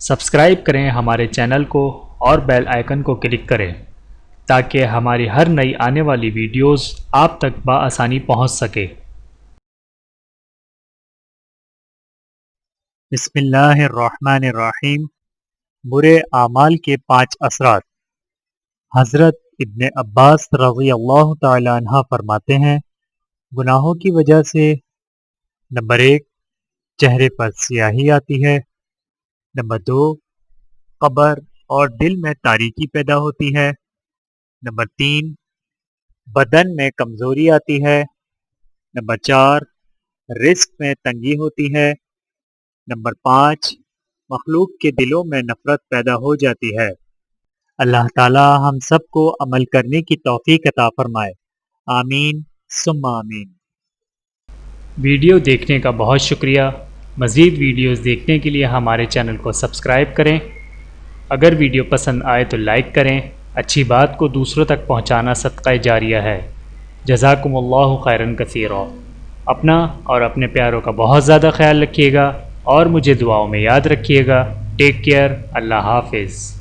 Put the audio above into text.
Subscribe کریں ہمارے channel کو اور بیل آئیکن کو کلک کریں تاکہ ہماری ہر نئی آنے والی ویڈیوز آپ تک بآسانی پہنچ سکے۔ بسم اللہ الرحمن الرحیم۔ برے اعمال کے 5 اثرات۔ حضرت ابن عباس رضی اللہ تعالی عنہ فرماتے ہیں، گناہوں کی وجہ سے نمبر 1 چہرے پر سیاہی آتی ہے، نمبر 2 قبر اور دل میں تاریکی پیدا ہوتی ہے، نمبر 3 بدن میں کمزوری آتی ہے، نمبر 4 رزق میں تنگی ہوتی ہے، نمبر 5 مخلوق کے دلوں میں نفرت پیدا ہو جاتی ہے۔ اللہ تعالی ہم سب کو عمل کرنے کی توفیق عطا فرمائے، آمین ثم آمین۔ ویڈیو دیکھنے کا بہت شکریہ۔ مزید ویڈیوز دیکھنے کے لیے ہمارے چینل کو سبسکرائب کریں۔ اگر ویڈیو پسند آئے تو لائک کریں۔ اچھی بات کو دوسروں تک پہنچانا صدقہ جاریہ ہے۔ جزاکم اللہ خیرا کثیرا۔ اپنا اور اپنے پیاروں کا بہت زیادہ خیال رکھیے گا اور مجھے دعاؤں میں یاد رکھیے گا۔ Take care. اللہ حافظ۔